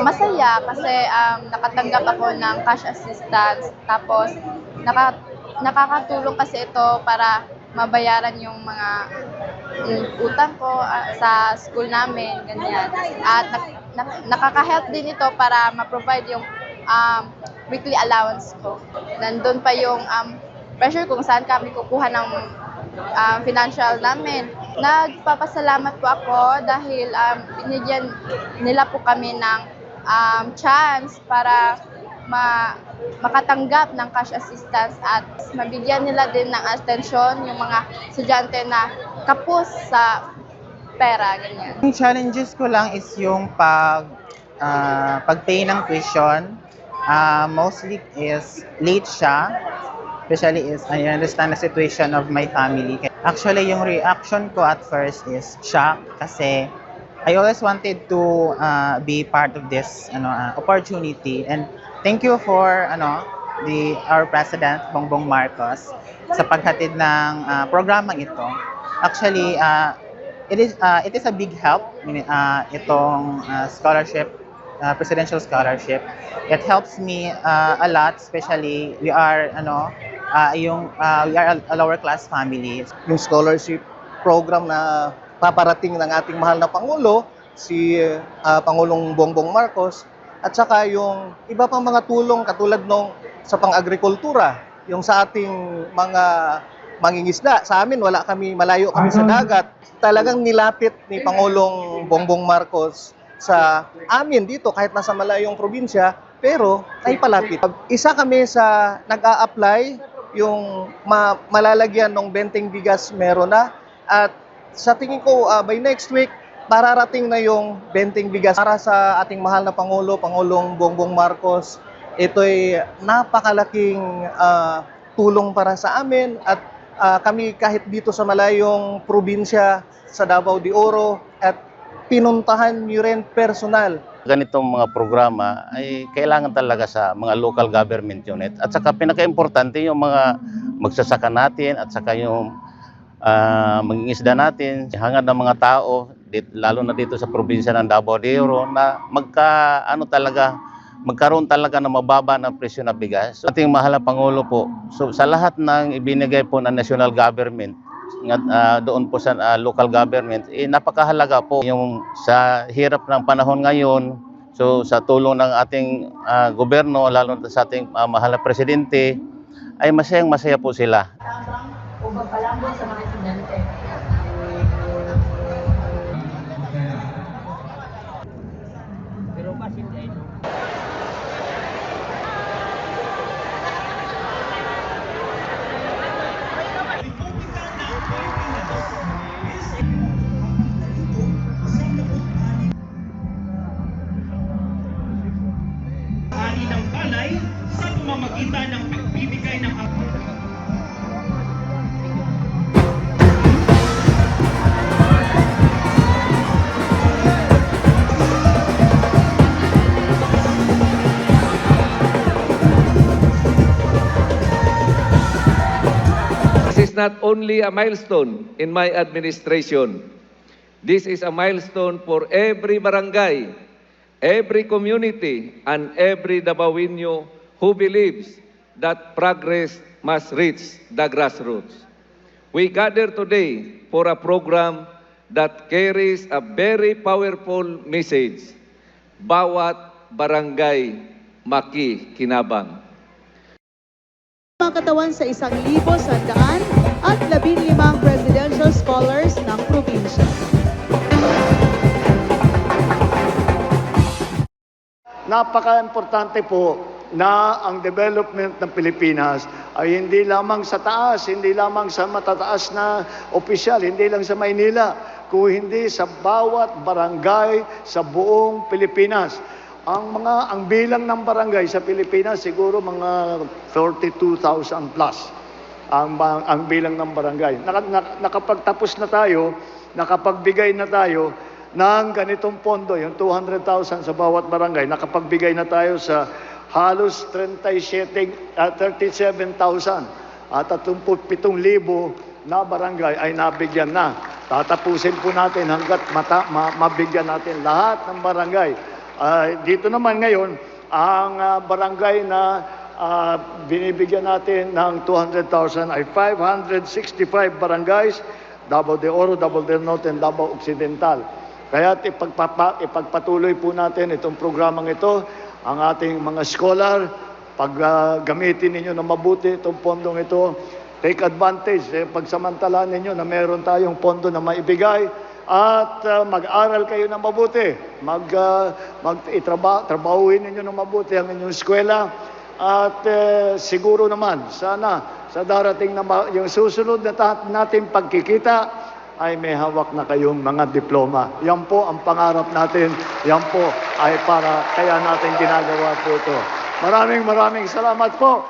Masaya kasi nakatanggap ako ng cash assistance. Tapos nakakatulong kasi ito para mabayaran yung mga utang ko sa school namin, ganyan. At nakaka-help din ito para ma-provide yung weekly allowance ko. Nandun pa yung pressure kung saan kami kukuha ng financial namin. Nagpapasalamat po ako dahil binigyan nila po kami ng chance para makatanggap ng cash assistance at mabigyan nila din ng atensyon yung mga estudyante na kapos sa pera, ganyan. Yung challenges ko lang is yung pag-pay ng tuition. Mostly is late siya. Especially is I understand the situation of my family. Actually, yung reaction ko at first is shock kasi I always wanted to be part of this opportunity, and thank you for our President Bongbong Marcos sa paghatid ng programang ito. Actually, it is a big help itong scholarship, presidential scholarship. It helps me a lot, especially we are we are a lower class family. Yung scholarship program na paparating ng ating mahal na Pangulo, si Pangulong Bongbong Marcos, at saka yung iba pang mga tulong katulad nung sa pang-agrikultura, yung sa ating mga mangingisda. Sa amin, malayo kami sa dagat. Talagang nilapit ni Pangulong Bongbong Marcos sa amin dito, kahit nasa malayong probinsya, pero ay palapit. Isa kami sa nag-a-apply, yung malalagyan ng benteng bigas meron na, at sa tingin ko by next week mararating na yung benteng bigas para sa ating mahal na Pangulong Bongbong Marcos. Ito'y napakalaking tulong para sa amin, at kami kahit dito sa malayong probinsya sa Davao de Oro, at pinuntahan niyo rin personal. Ganitong mga programa ay kailangan talaga sa mga local government unit, at saka pinaka-importante yung mga magsasaka natin at saka yung mangingisda natin, hangad ng mga tao, lalo na dito sa probinsya ng Davao de Oro, na magkaroon talaga ng mababa ng presyo na bigas. So, ating mahal na Pangulo po, so, sa lahat ng ibinigay po ng national government, doon po sa local government, napakahalaga po yung sa hirap ng panahon ngayon. So sa tulong ng ating gobyerno, lalo na sa ating mahal na presidente, ay masayang-masaya po sila. Ubang palambot sa mga estudyante. Ani ng palay sa pamamagitan ng pagbibigay ng This is not only a milestone in my administration. This is a milestone for every barangay, every community, and every Davaoeño who believes that progress must reach the grassroots. We gather today for a program that carries a very powerful message. Bawat barangay makikinabang. Mga katawan sa 1,100 at 15 presidential scholars ng probinsya. Napaka-importante po na ang development ng Pilipinas ay hindi lamang sa taas, hindi lamang sa matataas na opisyal, hindi lang sa Maynila, kung hindi sa bawat barangay sa buong Pilipinas. Ang bilang ng barangay sa Pilipinas siguro mga 42,000 plus ang bilang ng barangay. Nakapagtapos na tayo, nakapagbigay na tayo ng ganitong pondo, yung 200,000 sa bawat barangay. Nakapagbigay na tayo sa halos 37,000 at 37,000 na barangay ay nabigyan na. Tatapusin po natin hanggat mabigyan natin lahat ng barangay. Dito naman ngayon, ang barangay na binibigyan natin ng 200,000 ay 565 barangays, Davao de Oro, Davao del Norte, and Davao Occidental. Kaya ipagpatuloy po natin itong programang ito, ang ating mga scholar, gamitin ninyo na mabuti itong pondong ito. Take advantage, pagsamantalaan ninyo na meron tayong pondo na maibigay at mag-aral kayo na mabuti. Trabahuin ninyo na mabuti ang inyong eskwela at siguro naman, sana sa darating na yung susunod na natin pagkikita ay may hawak na kayong mga diploma. Yan po ang pangarap natin. Yan po ay kaya natin ginagawa po ito. Maraming salamat po.